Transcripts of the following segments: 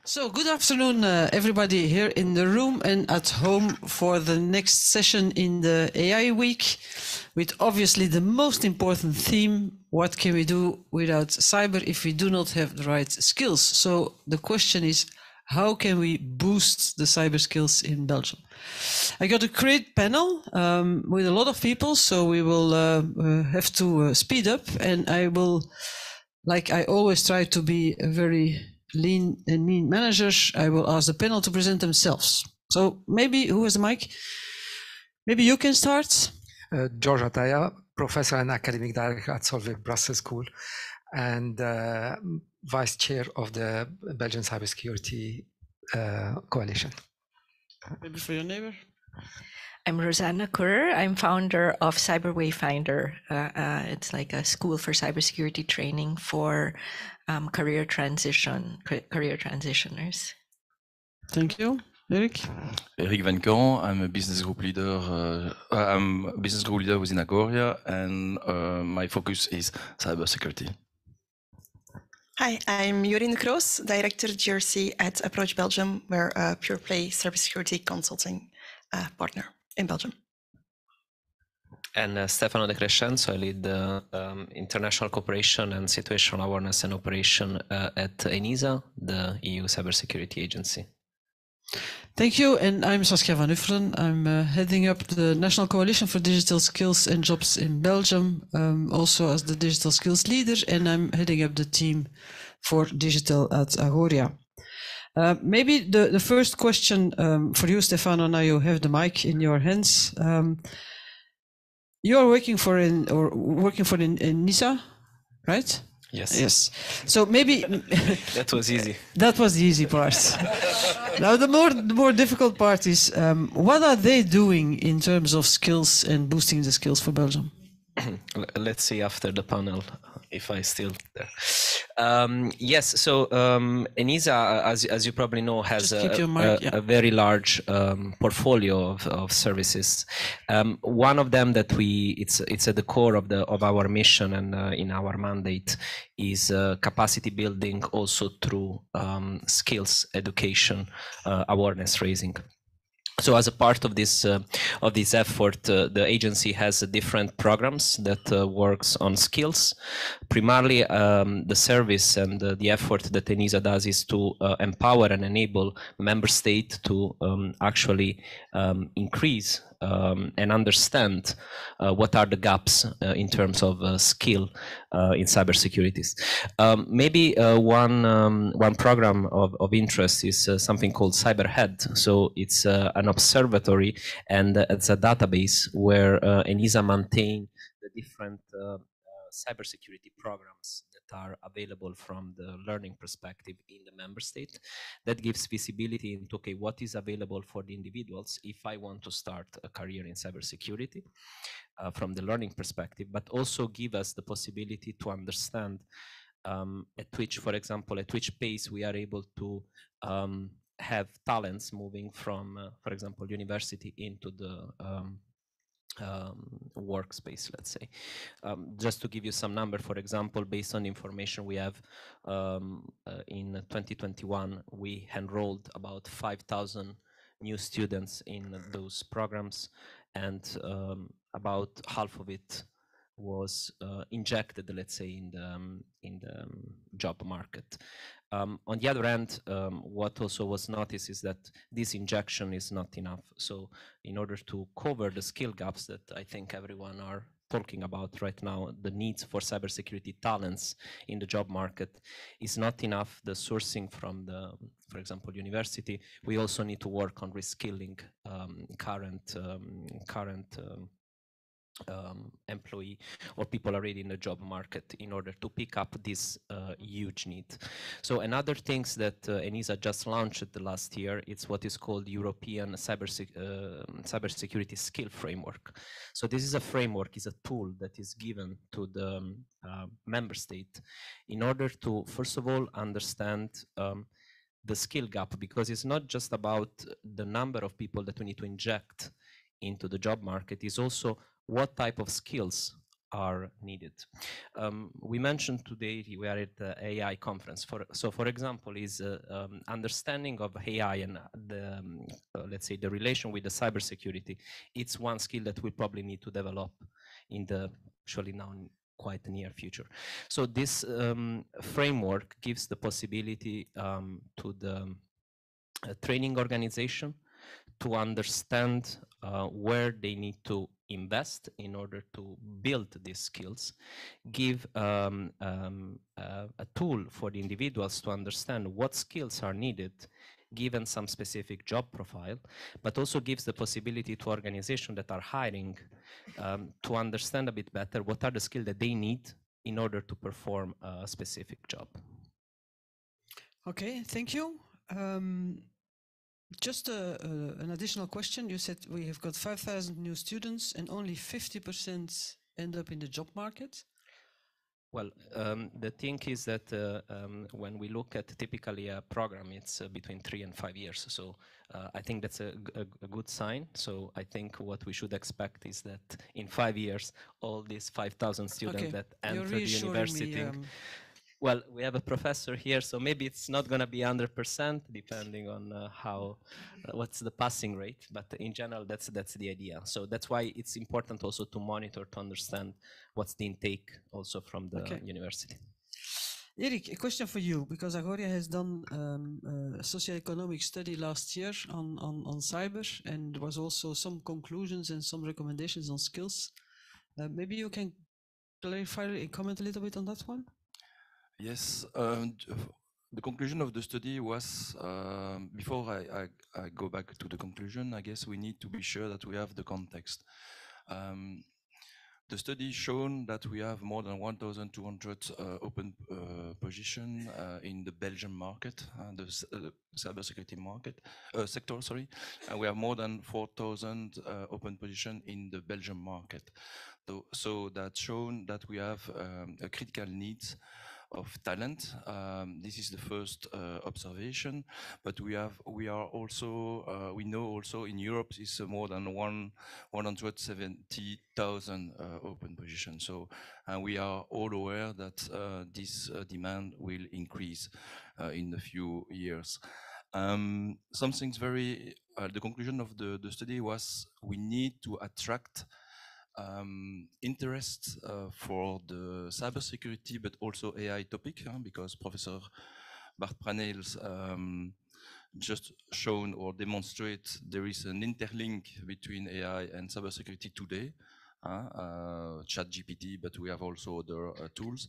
So good afternoon, everybody here in the room and at home for the next session in the AI week with obviously the most important theme, what can we do without cyber if we do not have the right skills? So the question is, how can we boost the cyber skills in Belgium? I got a great panel with a lot of people, so we will have to speed up, and I will, like I always try to be a very lean and mean managers, I will ask the panel to present themselves. So maybe, who has the mic? Maybe you can start. George Ataya, professor and academic director at Solvay Brussels School, and vice chair of the Belgian Cybersecurity Coalition. Maybe for your neighbor. I'm Rosanna Kurer. I'm founder of Cyber Wayfinder. It's like a school for cybersecurity training for career transitioners. Thank you. Eric? Eric Van Caen. I'm a business group leader. I'm a business group leader within Agoria, and my focus is cybersecurity. Hi, I'm Jorien Kroos, director GRC at Approach Belgium. We're a pure play cybersecurity consulting partner in Belgium. And Stefano De Crescenzo, I lead the international cooperation and situational awareness and operation at ENISA, the EU cybersecurity agency. Thank you, and I'm Saskia van Ufferen. I'm heading up the National Coalition for Digital Skills and Jobs in Belgium, also as the digital skills leader, and I'm heading up the team for digital at Agoria. Maybe the first question for you, Stefano, now you have the mic in your hands. You are working for NISA, right? Yes. Yes. So maybe that was easy. That was the easy part. Now the more difficult part is what are they doing in terms of skills and boosting the skills for Belgium? Let's see after the panel if I still there. Yes, so ENISA, as you probably know, has a very large portfolio of services. One of them that it's at the core of our mission and in our mandate is capacity building, also through skills education, awareness raising. So as a part of this effort, the agency has different programs that works on skills. Primarily, the service and the effort that ENISA does is to empower and enable member states to actually increase and understand what are the gaps in terms of skill in cybersecurity. Maybe one program of interest is something called CyberHead. So it's an observatory and it's a database where ENISA maintain the different cybersecurity programs that are available from the learning perspective in the member state. That gives visibility into, okay, what is available for the individuals if I want to start a career in cybersecurity from the learning perspective, but also give us the possibility to understand at which, for example, at which pace we are able to have talents moving from, for example, university into the workspace, let's say. Just to give you some number, for example, based on information we have, in 2021, we enrolled about 5,000 new students in those programs, and about half of it was injected, let's say, in the job market. On the other hand, what also was noticed is that this injection is not enough. So in order to cover the skill gaps that I think everyone are talking about right now, the needs for cybersecurity talents in the job market is not enough. The sourcing from the, for example, university, we also need to work on reskilling current employee or people already in the job market in order to pick up this huge need. So another things that ENISA just launched the last year, it's what is called European cybersecurity skill framework. So this is a framework, is a tool that is given to the member state in order to, first of all, understand the skill gap, because it's not just about the number of people that we need to inject into the job market, it's also what type of skills are needed. We mentioned today we are at the AI conference. For example, is understanding of AI and the let's say the relation with the cybersecurity. It's one skill that we probably need to develop in the actually now quite near future. So this framework gives the possibility to the training organization to understand where they need to invest in order to build these skills, give a tool for the individuals to understand what skills are needed given some specific job profile, but also gives the possibility to organizations that are hiring to understand a bit better what are the skills that they need in order to perform a specific job. Okay, thank you. Just an additional question. You said we have got 5,000 new students and only 50% end up in the job market. Well, the thing is that when we look at typically a program, it's between 3 and 5 years. So I think that's a good sign. So I think what we should expect is that in 5 years, all these 5,000 students that enter the university. Well, we have a professor here, so maybe it's not going to be 100%, depending on what's the passing rate. But in general, that's the idea. So that's why it's important also to monitor to understand what's the intake also from the university. Erik, a question for you, because Agoria has done a socioeconomic study last year on cyber, and there was also some conclusions and some recommendations on skills. Maybe you can clarify and comment a little bit on that one? Yes, the conclusion of the study was, before I go back to the conclusion, I guess we need to be sure that we have the context. The study shown that we have more than 1,200 open positions in the Belgian market, the cybersecurity market sector, sorry, and we have more than 4,000 open positions in the Belgian market. So that's shown that we have a critical need of talent. This is the first observation, but we know also in Europe is more than 170,000 open positions. So we are all aware that this demand will increase in a few years. Something's the conclusion of the study was we need to attract interest for the cybersecurity, but also AI topic, because Professor Bart Pranels just shown or demonstrate there is an interlink between AI and cybersecurity today. ChatGPT, but we have also other tools,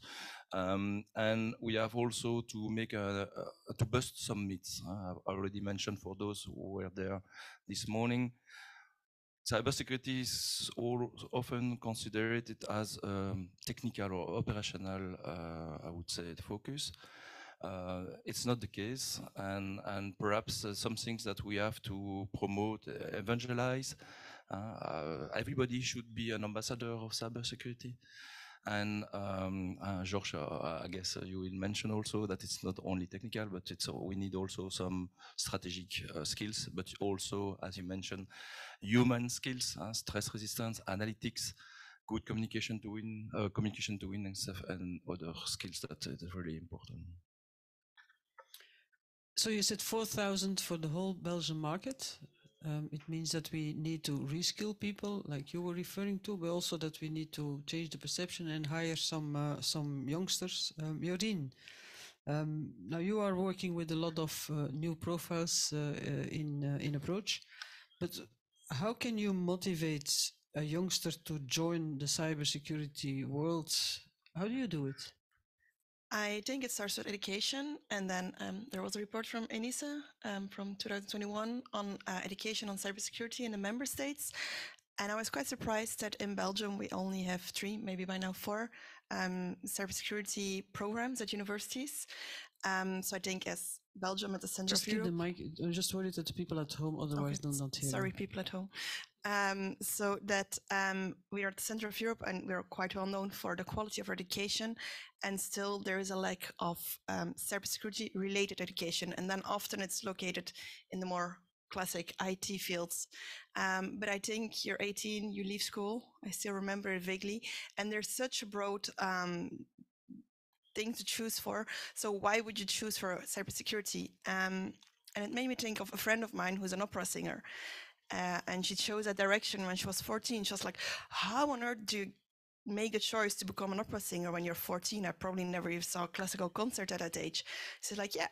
and we have also to make to bust some myths. I've already mentioned for those who were there this morning. Cybersecurity is often considered as technical or operational, I would say, focus. It's not the case, and perhaps some things that we have to promote, evangelize. Everybody should be an ambassador of cybersecurity. And George, I guess you will mention also that it's not only technical, but we need also some strategic skills, but also, as you mentioned, human skills, stress resistance, analytics, good communication to win, and stuff, and other skills that is really important. So you said 4,000 for the whole Belgian market. It means that we need to reskill people, like you were referring to, but also that we need to change the perception and hire some youngsters. Jorien, now you are working with a lot of new profiles in Approach, but how can you motivate a youngster to join the cybersecurity world? How do you do it? I think it starts with education, and then there was a report from ENISA from 2021 on education on cybersecurity in the member states, and I was quite surprised that in Belgium we only have 3, maybe by now 4, cybersecurity programs at universities. So I think as Belgium at the center of Europe. Just keep the mic. I'm just worried that the people at home otherwise don't hear. Sorry, people at home. So that we are at the center of Europe and we're quite well known for the quality of education, and still there is a lack of cybersecurity related education, and then often it's located in the more classic IT fields. But I think you're 18, you leave school. I still remember it vaguely. And there's such a broad thing to choose for. So why would you choose for cybersecurity? And it made me think of a friend of mine who's an opera singer. And she chose that direction when she was 14. She was like, how on earth do you make a choice to become an opera singer when you're 14? I probably never even saw a classical concert at that age. She's like, yeah,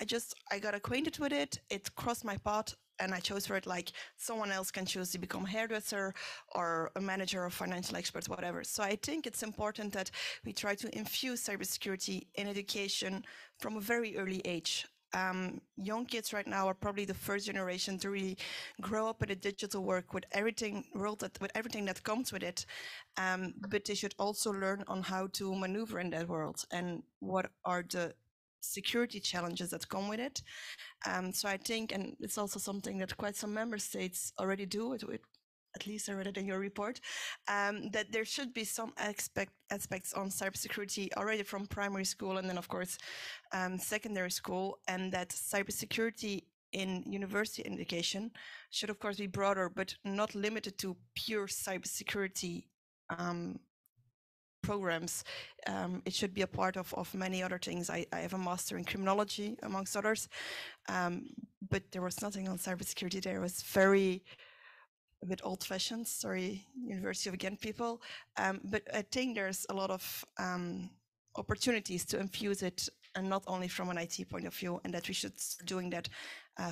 I got acquainted with it. It crossed my path and I chose for it like someone else can choose to become a hairdresser or a manager or financial expert, whatever. So I think it's important that we try to infuse cybersecurity in education from a very early age. Young kids right now are probably the first generation to really grow up in a digital world with everything that comes with it. But they should also learn on how to maneuver in that world and what are the security challenges that come with it. So I think, and it's also something that quite some member states already do, at least I read it in your report, that there should be some aspects on cybersecurity already from primary school and then, of course, secondary school, and that cybersecurity in university education should, of course, be broader, but not limited to pure cybersecurity programs. It should be a part of many other things. I have a master in criminology, amongst others, but there was nothing on cybersecurity there. It was very a bit old-fashioned, sorry, University of Ghent people. But I think there's a lot of opportunities to infuse it, and not only from an IT point of view, and that we should start doing that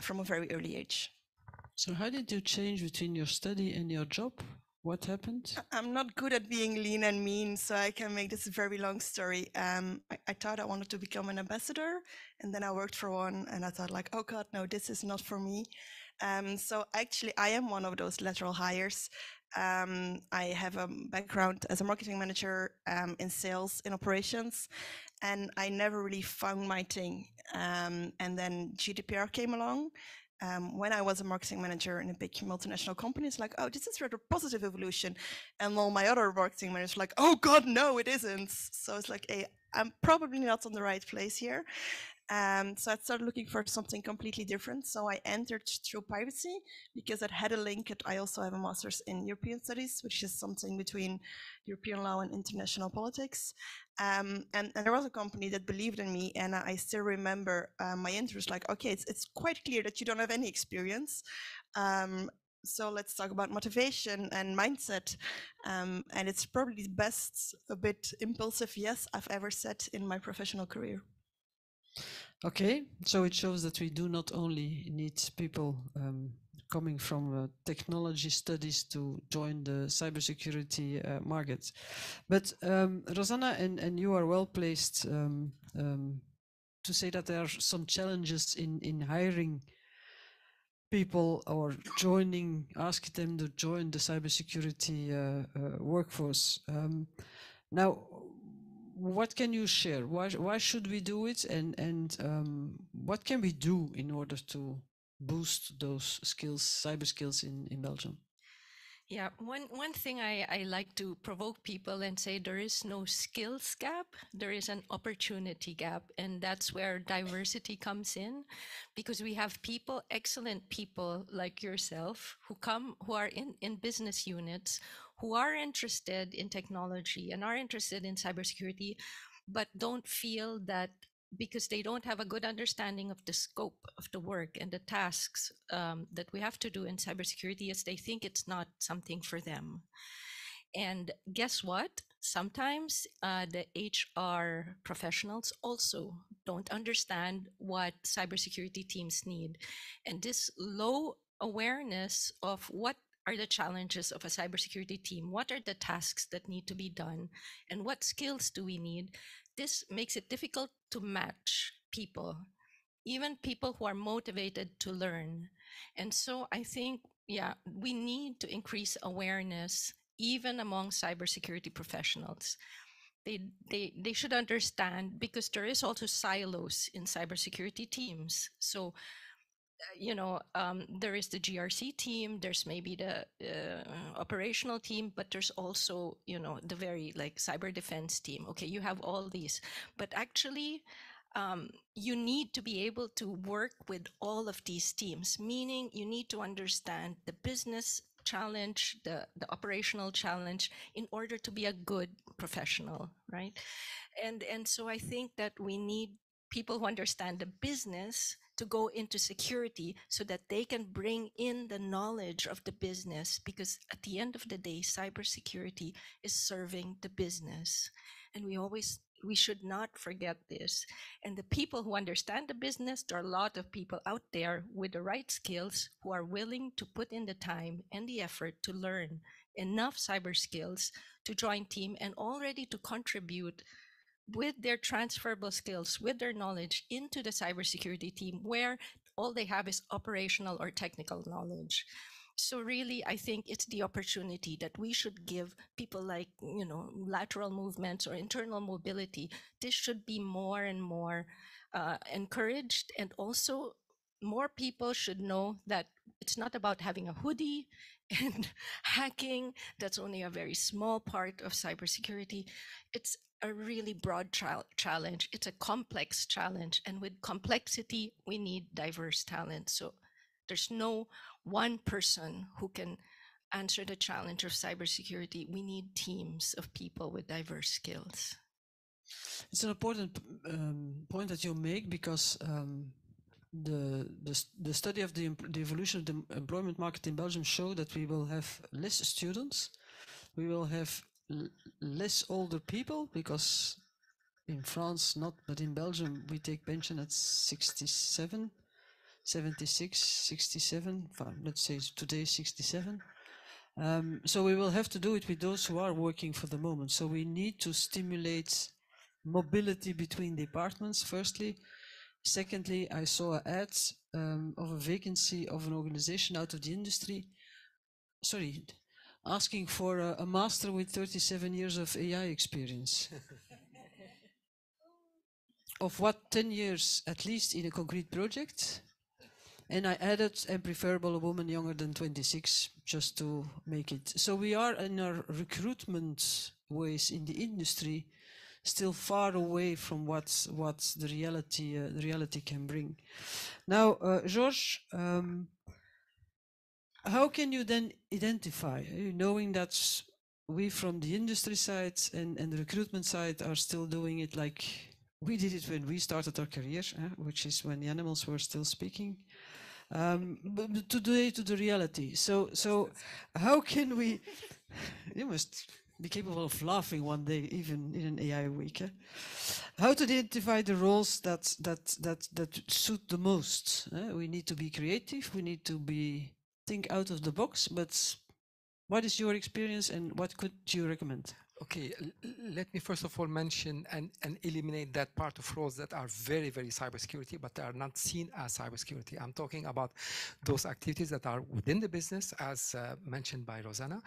from a very early age. So how did you change between your study and your job? What happened? I'm not good at being lean and mean, so I can make this a very long story. I thought I wanted to become an ambassador, and then I worked for one, and I thought like, oh God, no, this is not for me. So actually, I am one of those lateral hires. I have a background as a marketing manager in sales, in operations, and I never really found my thing. And then GDPR came along. When I was a marketing manager in a big multinational company, it's like, oh, this is rather positive evolution. And all my other marketing managers like, oh God, no, it isn't. So it's like, hey, I'm probably not on the right place here. So I started looking for something completely different. So I entered through privacy because it had a link. I also have a master's in European studies, which is something between European law and international politics. And there was a company that believed in me, and I still remember my interest. Like, okay, it's quite clear that you don't have any experience. So let's talk about motivation and mindset. And it's probably the best, a bit impulsive yes I've ever said in my professional career. Okay, so it shows that we do not only need people coming from technology studies to join the cybersecurity market, but Rosanna, and you are well placed to say that there are some challenges in hiring people or asking them to join the cybersecurity workforce. Now, what can you share? Why should we do it, and what can we do in order to boost those skills, cyber skills in Belgium? Yeah, one thing I like to provoke people and say there is no skills gap, there is an opportunity gap. And that's where diversity comes in, because we have people, excellent people like yourself, who are in business units, who are interested in technology and are interested in cybersecurity, but don't feel that, because they don't have a good understanding of the scope of the work and the tasks that we have to do in cybersecurity, is they think it's not something for them. And guess what? Sometimes the HR professionals also don't understand what cybersecurity teams need. And this low awareness of what are the challenges of a cybersecurity team, what are the tasks that need to be done, and what skills do we need, this makes it difficult to match people, even people who are motivated to learn. And so I think, yeah, we need to increase awareness even among cybersecurity professionals. They should understand, because there is also silos in cybersecurity teams. So there is the GRC team, there's maybe the operational team, but there's also, the very like cyber defense team. Okay, you have all these, but actually you need to be able to work with all of these teams, meaning you need to understand the business challenge, the operational challenge, in order to be a good professional, right? And so I think that we need people who understand the business to go into security so that they can bring in the knowledge of the business, because at the end of the day, cybersecurity is serving the business. And we should not forget this. And the people who understand the business, there are a lot of people out there with the right skills who are willing to put in the time and the effort to learn enough cyber skills to join team and already to contribute with their transferable skills, with their knowledge into the cybersecurity team, where all they have is operational or technical knowledge. So really, I think it's the opportunity that we should give people like, lateral movements or internal mobility. This should be more and more encouraged. And also more people should know that it's not about having a hoodie and hacking. That's only a very small part of cybersecurity. It's a really broad challenge. It's a complex challenge. And with complexity, we need diverse talent. So there's no one person who can answer the challenge of cybersecurity. We need teams of people with diverse skills. It's an important point that you make, because the study of the evolution of the employment market in Belgium show that we will have less students, we will have less older people, because in France not, but in Belgium we take pension at 67, 76, 67, let's say today 67. So we will have to do it with those who are working for the moment. So we need to stimulate mobility between departments, firstly. Secondly, I saw an ad of a vacancy of an organization out of the industry, asking for a master with 37 years of AI experience. Of what, 10 years at least in a concrete project. And I added, and preferable a woman younger than 26, just to make it. So we are in our recruitment ways in the industry still far away from what the reality can bring. Now, Georges, how can you then identify, knowing that we from the industry side and the recruitment side are still doing it like we did it when we started our career, which is when the animals were still speaking, but today to the reality. So how can we, you must be capable of laughing one day, even in an AI week. How to identify the roles that suit the most. We need to be creative, we need to think out of the box, but what is your experience and what could you recommend? Okay, let me first of all mention and eliminate that part of roles that are very, very cybersecurity, but they are not seen as cybersecurity. I'm talking about those activities that are within the business, as mentioned by Rosanna,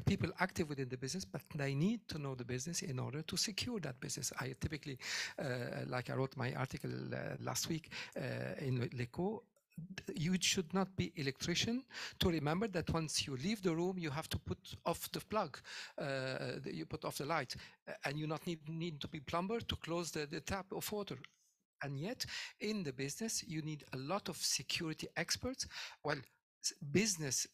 people active within the business, but they need to know the business in order to secure that business. I typically, like I wrote my article last week in L'Echo, you should not be electrician to remember that once you leave the room, you have to put off the plug, you put off the light, and you not need to be plumber to close the tap of water. And yet, in the business, you need a lot of security experts, well, business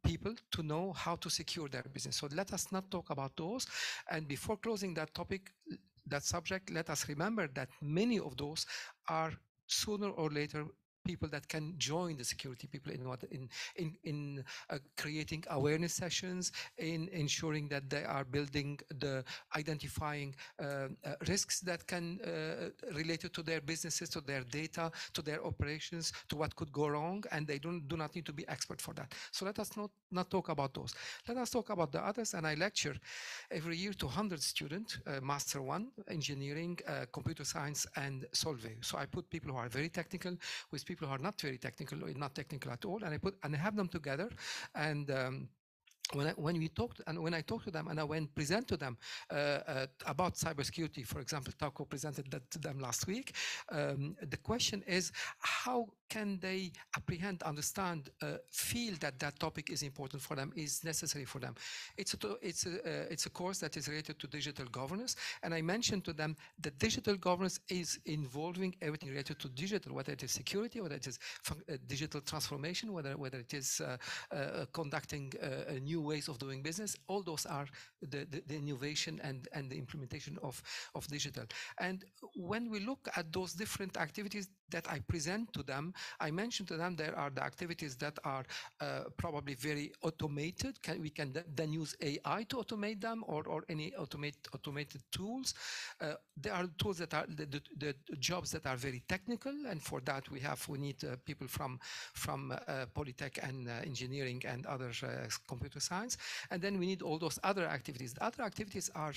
people to know how to secure their business. So let us not talk about those. And before closing that topic, that subject, let us remember that many of those are sooner or later people that can join the security people in creating awareness sessions, in ensuring that they are building the identifying risks that can related to their businesses, to their data, to their operations, to what could go wrong, and they do not need to be expert for that. So let us not talk about those. Let us talk about the others. And I lecture every year to 100 students, Master 1, engineering, computer science, and Solvay. So I put people who are very technical with people who are not very technical or not technical at all, and I have them together, and when we talked and when I talked to them and I went present to them about cybersecurity, for example, Taco presented that to them last week. The question is, how can they apprehend, understand, feel that that topic is important for them, is necessary for them? It's a course that is related to digital governance, and I mentioned to them that digital governance is involving everything related to digital, whether it is security, whether it is digital transformation, whether it is conducting new ways of doing business. All those are the innovation and the implementation of digital. And when we look at those different activities that I present to them, I mentioned to them there are the activities that are probably very automated. We can then use AI to automate them, or any automated tools. There are tools that are the jobs that are very technical, and for that we need people from Polytech and engineering and other computer science. And then we need all those other activities. The other activities are,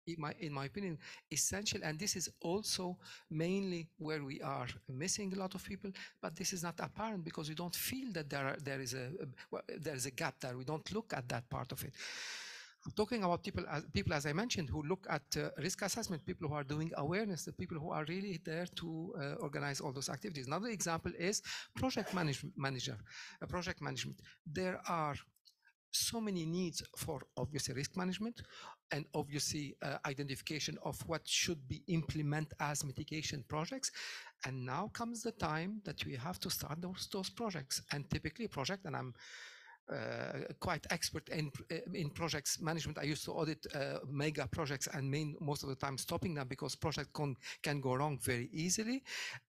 in my opinion, essential, and this is also mainly where we are missing a lot of people. But this is not apparent because we don't feel that there is a gap there. We don't look at that part of it. I'm talking about people, as I mentioned, who look at risk assessment, people who are doing awareness, the people who are really there to organize all those activities. Another example is project management. There are so many needs for obviously risk management and obviously identification of what should be implemented as mitigation projects. And now comes the time that we have to start those projects. And typically project, and I'm quite expert in projects management. I used to audit mega projects and most of the time stopping them because projects can go wrong very easily.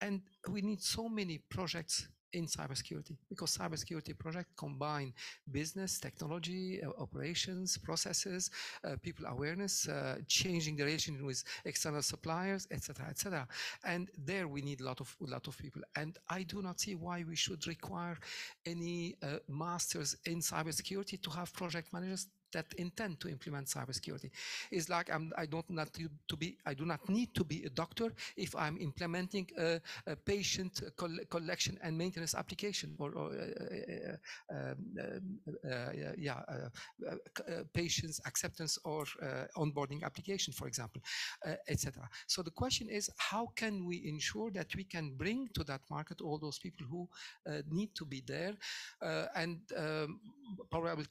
And we need so many projects in cybersecurity because cybersecurity projects combine business, technology, operations, processes, people awareness, changing the relation with external suppliers, etc., etc. And there we need a lot of people. And I do not see why we should require any masters in cybersecurity to have project managers that intend to implement cybersecurity. It's like I do not need to be a doctor if I'm implementing a patient collection and maintenance application, or patients acceptance or onboarding application, for example, etc. So the question is, how can we ensure that we can bring to that market all those people who need to be there? And probably I will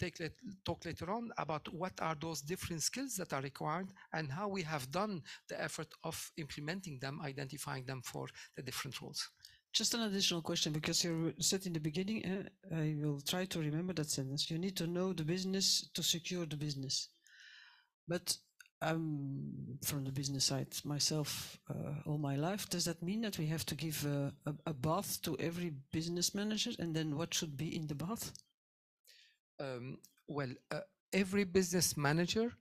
talk later on about what are those different skills that are required and how we have done the effort of implementing them, identifying them for the different roles. Just an additional question, because you said in the beginning, I will try to remember that sentence. You need to know the business to secure the business. But I'm from the business side myself all my life. Does that mean that we have to give a bath to every business manager? And then what should be in the bath? Well, every business manager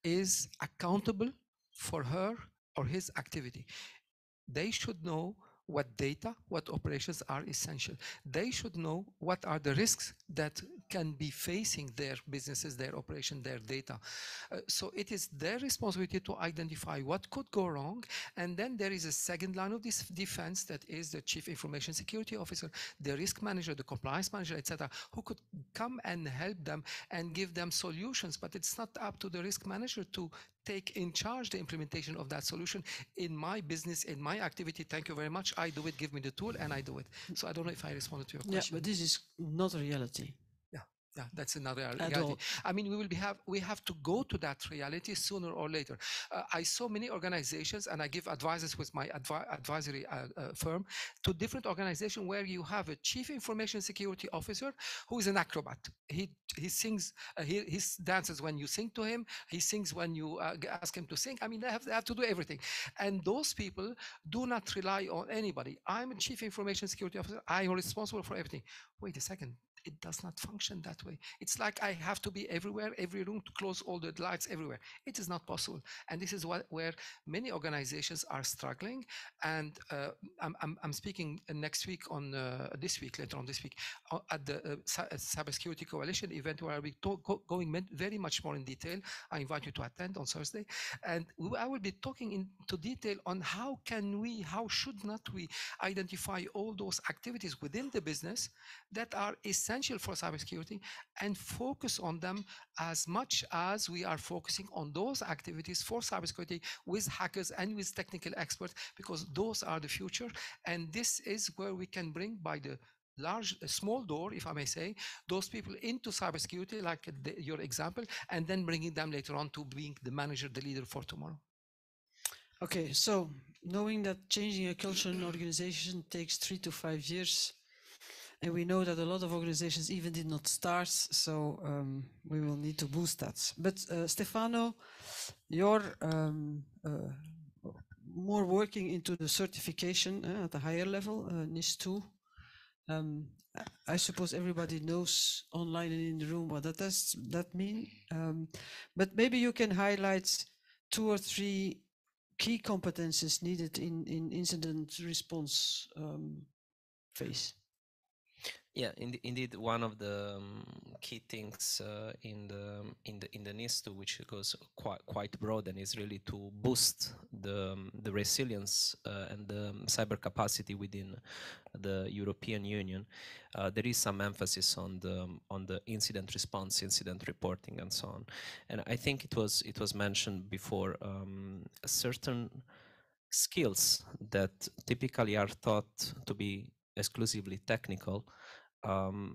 is accountable for her or his activity. They should know what data, what operations are essential. They should know what are the risks that can be facing their businesses, their operation, their data. So it is their responsibility to identify what could go wrong. And then there is a second line of this defense, that is the Chief Information Security Officer, the risk manager, the compliance manager, etc., who could come and help them and give them solutions. But it's not up to the risk manager to take in charge the implementation of that solution. In my business, in my activity, thank you very much, I do it, give me the tool and I do it. So I don't know if I responded to your question. Yeah, but this is not a reality. Yeah, that's another reality. I mean, we have to go to that reality sooner or later. I saw many organizations, and I give advices with my advisory firm to different organizations where you have a Chief Information Security Officer who is an acrobat. He sings, he dances when you sing to him. He sings when you ask him to sing. I mean, they have to do everything. And those people do not rely on anybody. I'm a Chief Information Security Officer. I am responsible for everything. Wait a second. It does not function that way. It's like I have to be everywhere, every room, to close all the lights everywhere. It is not possible. And this is where many organizations are struggling. And I'm speaking next week on later on this week, at the Cybersecurity Coalition event, where I'll be going very much more in detail. I invite you to attend on Thursday. And I will be talking into detail on how should not we identify all those activities within the business that are essential essential for cybersecurity and focus on them as much as we are focusing on those activities for cybersecurity with hackers and with technical experts, because those are the future. And this is where we can bring by the small door, if I may say, those people into cybersecurity, like your example, and then bringing them later on to being the manager, the leader for tomorrow. Okay, so knowing that changing a culture in an organization takes 3 to 5 years, and we know that a lot of organizations even did not start, so we will need to boost that. But Stefano, you're more working into the certification at a higher level, NIS 2. I suppose everybody knows online and in the room what that means. But maybe you can highlight 2 or 3 key competences needed in incident response phase. Yeah, indeed, one of the key things in the NIS2, which goes quite broad and is really to boost the resilience and the cyber capacity within the European Union. There is some emphasis on the incident response, incident reporting, and so on. And I think it was mentioned before, certain skills that typically are thought to be exclusively technical.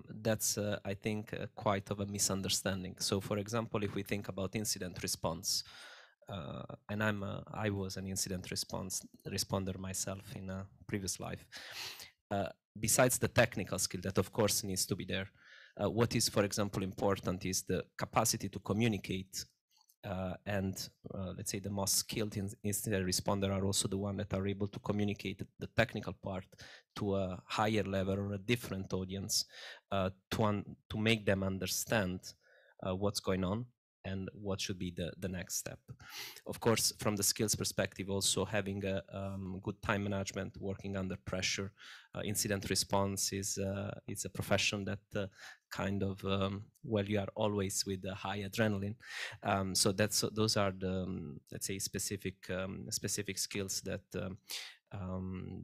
That's, I think, quite of a misunderstanding. So, for example, if we think about incident response, and I was an incident responder myself in a previous life. Besides the technical skill that, of course, needs to be there, what is, for example, important is the capacity to communicate. And let's say the most skilled incident responder are also the ones that are able to communicate the technical part to a higher level or a different audience to make them understand what's going on and what should be the next step. Of course, from the skills perspective, also having a good time management, working under pressure. Incident response is a profession that kind of, well, you are always with the high adrenaline. So those are the, let's say, specific skills that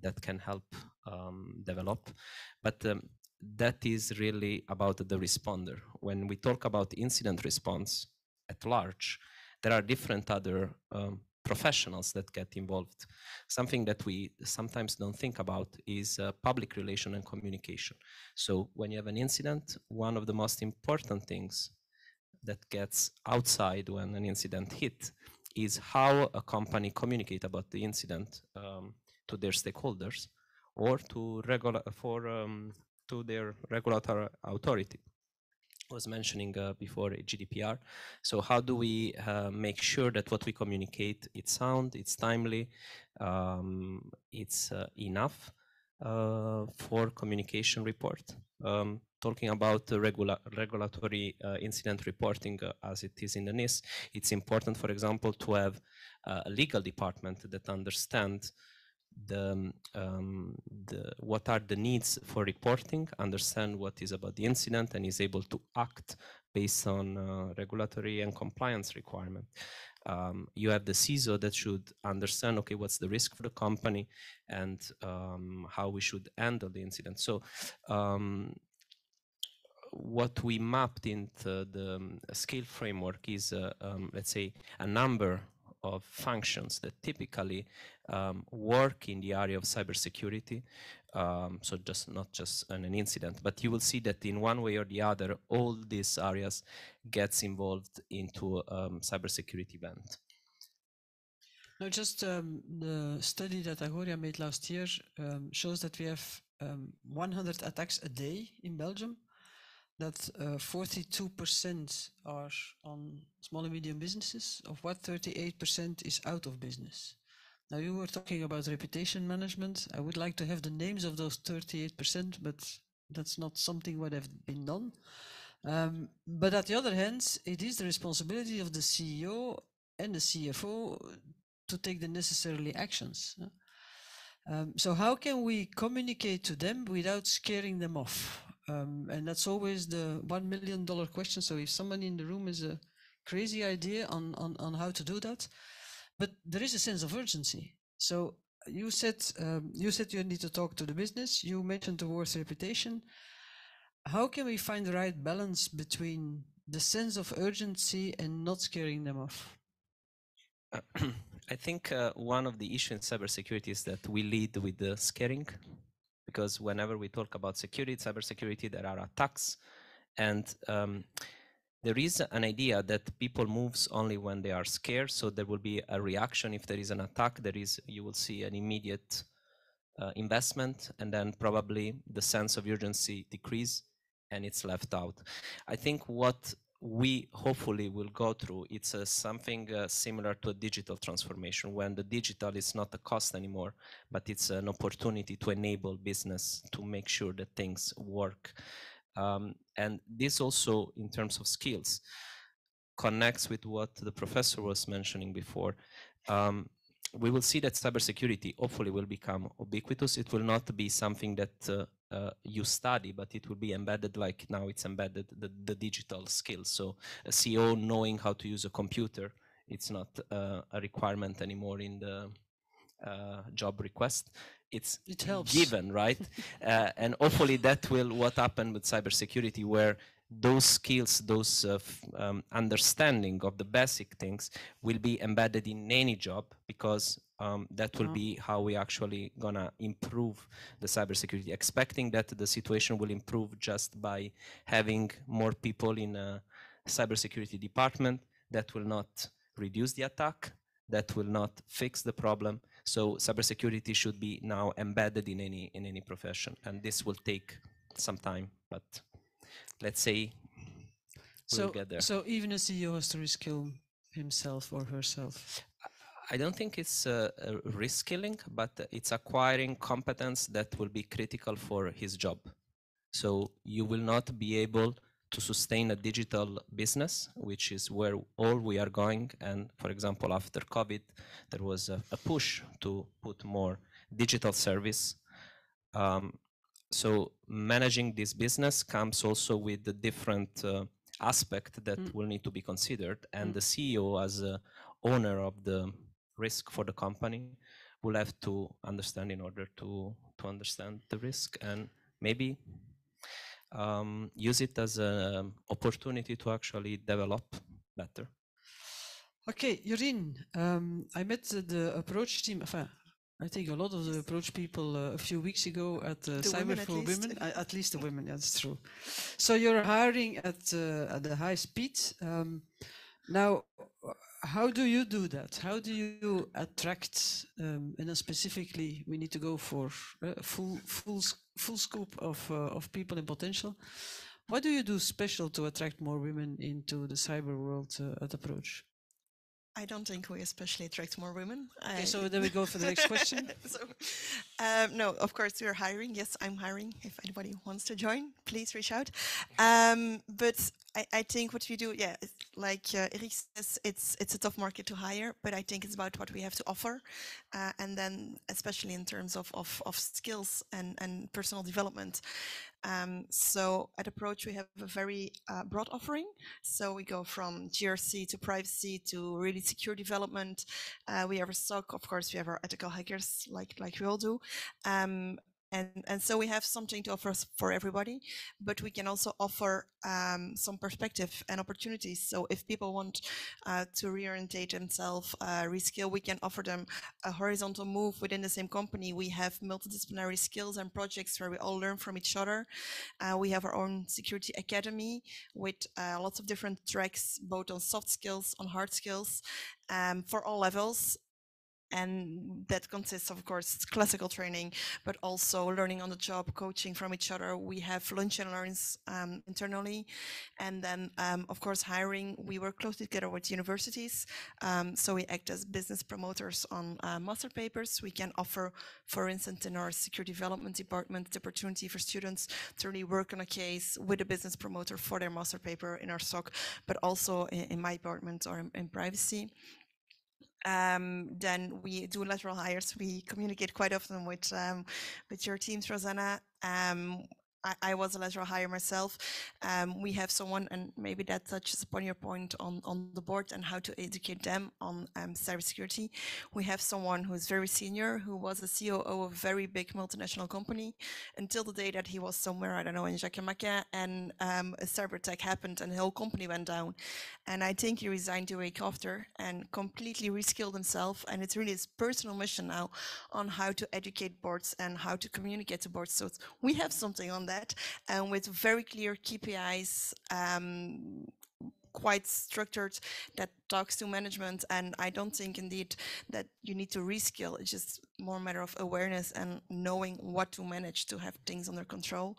that can help develop. But that is really about the responder. When we talk about incident response at large, there are different other professionals that get involved. Something that we sometimes don't think about is public relation and communication. So when you have an incident, one of the most important things that gets outside when an incident hit is how a company communicate about the incident to their stakeholders or to their regulatory authority. I was mentioning before GDPR. So how do we make sure that what we communicate, it's sound, it's timely, it's enough for communication report? Talking about the regulatory incident reporting as it is in the NIS, it's important, for example, to have a legal department that understands what are the needs for reporting, understand what is about the incident, and is able to act based on regulatory and compliance requirement. You have the CISO that should understand, okay, what's the risk for the company and how we should handle the incident. So what we mapped into the skill framework is, let's say, a number of functions that typically work in the area of cybersecurity. So not just an incident, but you will see that in one way or the other, all these areas gets involved into cybersecurity event. No, just the study that Agoria made last year shows that we have 100 attacks a day in Belgium, that 42% are on small and medium businesses, of what 38% is out of business. Now, you were talking about reputation management. I would like to have the names of those 38%, but that's not something what have been done. But at the other hand, it is the responsibility of the CEO and the CFO to take the necessary actions. So how can we communicate to them without scaring them off? And that's always the $1 million question. So if somebody in the room has a crazy idea on how to do that, but there is a sense of urgency. So you said you need to talk to the business. You mentioned the word reputation. how can we find the right balance between the sense of urgency and not scaring them off? I think one of the issues in cybersecurity is that we lead with the scaring, because whenever we talk about security, cybersecurity, there are attacks, and there is an idea that people moves only when they are scared. So there will be a reaction if there is an attack. You will see an immediate investment, and then probably the sense of urgency decrease, and it's left out. I think what we hopefully will go through, it's something similar to a digital transformation, when the digital is not a cost anymore, but it's an opportunity to enable business to make sure that things work. And this also, in terms of skills, connects with what the professor was mentioning before. We will see that cybersecurity hopefully will become ubiquitous. It will not be something that you study, but it will be embedded, like now it's embedded, the digital skills. So a CEO knowing how to use a computer, it's not a requirement anymore in the job request. It helps. Given, right? And hopefully that will what happened with cybersecurity, where those skills, those understanding of the basic things will be embedded in any job, because that will be how we actually gonna improve the cybersecurity. Expecting that the situation will improve just by having more people in a cybersecurity department, that will not reduce the attack, that will not fix the problem. So cybersecurity should be now embedded in any profession, and this will take some time, but let's say we'll get there. So even a CEO has to reskill himself or herself? I don't think it's reskilling, but it's acquiring competence that will be critical for his job. So you will not be able to sustain a digital business, which is where all we are going. And for example, after COVID, there was a push to put more digital service. So managing this business comes also with the different aspect that will need to be considered. And the CEO, as a owner of the risk for the company, will have to understand in order to understand the risk, and maybe use it as an opportunity to actually develop better. Okay, Jorien, I met the approach team. I think a lot of the approach people a few weeks ago at Cyber for Women, at least the women, that's true. So you're hiring at the high speed. Now, how do you do that? How do you attract, and then specifically we need to go for full scope of people and potential. What do you do special to attract more women into the cyber world at Approach? I don't think we especially attract more women. Okay, so then we go for the next question. No, of course we're hiring. Yes, I'm hiring. If anybody wants to join, please reach out. But I think what we do, yeah, like Eric says, it's a tough market to hire, but I think it's about what we have to offer. And then especially in terms of skills and personal development. So at Approach, we have a very broad offering. So we go from GRC to privacy to really secure development. We have a SOC, of course, we have our ethical hackers like we all do. And so we have something to offer for everybody, but we can also offer some perspective and opportunities. So if people want to reorientate themselves, reskill, we can offer them a horizontal move within the same company. We have multidisciplinary skills and projects where we all learn from each other. We have our own security academy with lots of different tracks, both on soft skills, on hard skills, for all levels. And that consists of course classical training, but also learning on the job, coaching from each other. We have lunch and learns internally, and then of course hiring. We work closely together with universities, so we act as business promoters on master papers. We can offer, for instance, in our security development department, the opportunity for students to really work on a case with a business promoter for their master paper in our SOC, but also in my department or in privacy. Then we do lateral hires. We communicate quite often with your teams, Rosanna. I was a lateral hire myself. We have someone, and maybe that touches upon your point on the board and how to educate them on cybersecurity. We have someone who is very senior, who was a COO of a very big multinational company until the day that he was somewhere, I don't know, in Jacques and a cyber attack happened and the whole company went down. And I think he resigned a week after and completely reskilled himself. And it's really his personal mission now on how to educate boards and how to communicate to boards. So we have something on that, and with very clear KPIs, quite structured, that talks to management. And I don't think indeed that you need to reskill. It's just more a matter of awareness and knowing what to manage to have things under control.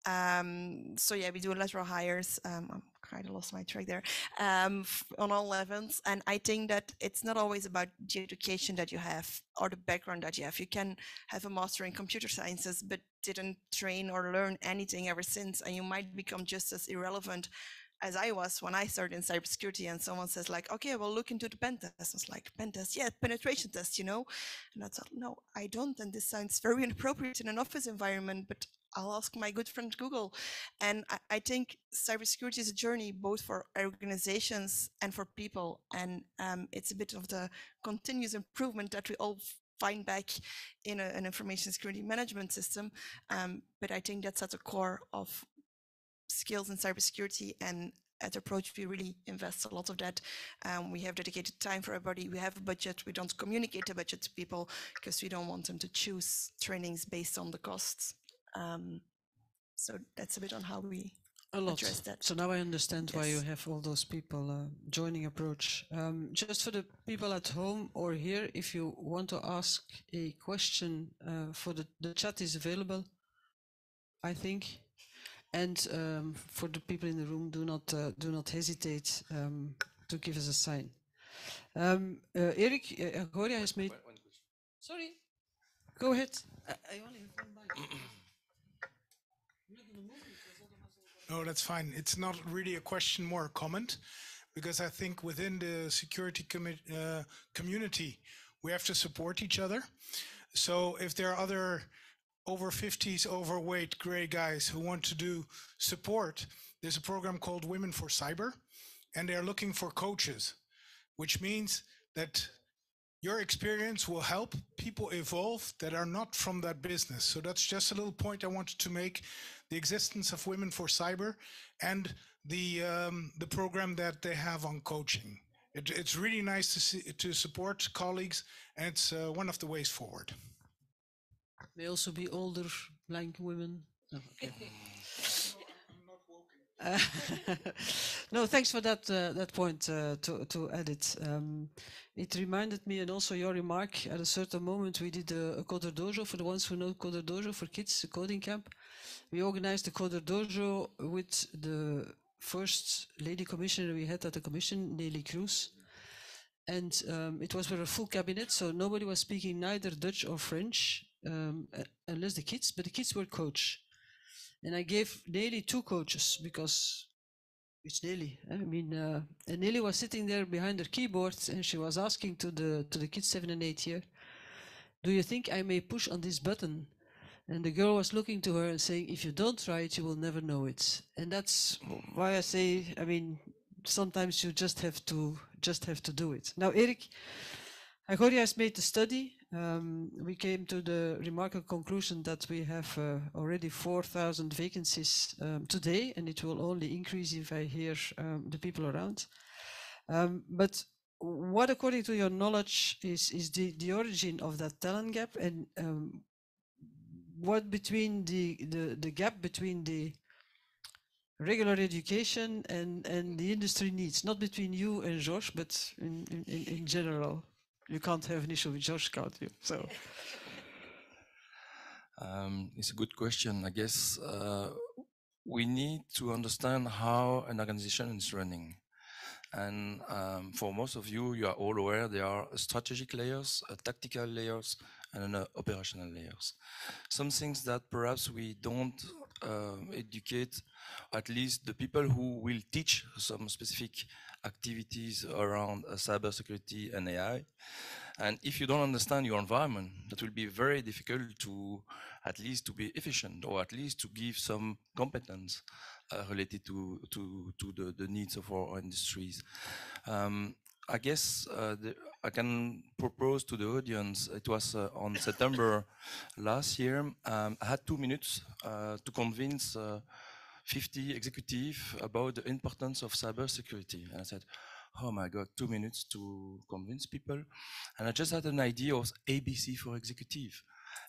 So yeah, we do lateral hires. I'm kind of lost my track there, on all levels. And I think that it's not always about the education that you have or the background that you have. You can have a master in computer sciences, but didn't train or learn anything ever since, and you might become just as irrelevant as I was when I started in cybersecurity. And someone says like, okay, well, look into the pen test. I was like, pen test, yeah, penetration test, you know? And I thought, no, I don't. And this sounds very inappropriate in an office environment, but I'll ask my good friend Google. And I think cybersecurity is a journey both for organizations and for people. And it's a bit of the continuous improvement that we all find back in an information security management system. But I think that's at the core of skills in cybersecurity, and at Approach we really invest a lot of that. We have dedicated time for everybody. We have a budget. We don't communicate the budget to people because we don't want them to choose trainings based on the costs. So that's a bit on how we address that. So now I understand why you have all those people joining Approach. Just for the people at home or here, if you want to ask a question, for the chat is available, I think. And for the people in the room, do not hesitate to give us a sign. Eric, Agoria has made. Sorry, go ahead. I only have one mic. No, that's fine. It's not really a question, more a comment, because I think within the security community, we have to support each other. So if there are other over 50s overweight gray guys who want to do support, there's a program called Women for Cyber, and they're looking for coaches, which means that your experience will help people evolve that are not from that business. So that's just a little point I wanted to make. The existence of Women for Cyber and the program that they have on coaching. It's really nice to support colleagues, and it's one of the ways forward. May also be older blank women. Oh, okay. No, thanks for that point to add it. It reminded me, and also your remark, at a certain moment we did a Coder Dojo. For the ones who know Coder Dojo for kids, a coding camp. We organized the Coder Dojo with the first lady commissioner we had at the commission, Nelly Cruz. And it was with a full cabinet, so nobody was speaking neither Dutch or French, unless the kids, but the kids were coached. And I gave Nelly 2 coaches because it's Nelly. I mean, and Nelly was sitting there behind her keyboard, and she was asking to the kids 7 and 8 here, do you think I may push on this button? And the girl was looking to her and saying, if you don't try it, you will never know it. And that's why I say, I mean, sometimes you just have to do it. Now, Eric, Agoria has made the study. We came to the remarkable conclusion that we have already 4,000 vacancies today, and it will only increase if I hear the people around. But what, according to your knowledge, is the origin of that talent gap, and what between the gap between the regular education and the industry needs, not between you and Georges, but in general? You can't have an issue with Georges, can't you? So it's a good question. I guess we need to understand how an organization is running. And for most of you, you are all aware there are strategic layers, tactical layers, and operational layers. Some things that perhaps we don't educate, at least the people who will teach some specific activities around cybersecurity and AI. And if you don't understand your environment, that will be very difficult to at least to be efficient, or at least to give some competence related to the needs of our industries. I guess I can propose to the audience, it was on September last year, I had 2 minutes to convince 50 executives about the importance of cybersecurity. And I said, oh my God, 2 minutes to convince people. And I just had an idea of ABC for executive,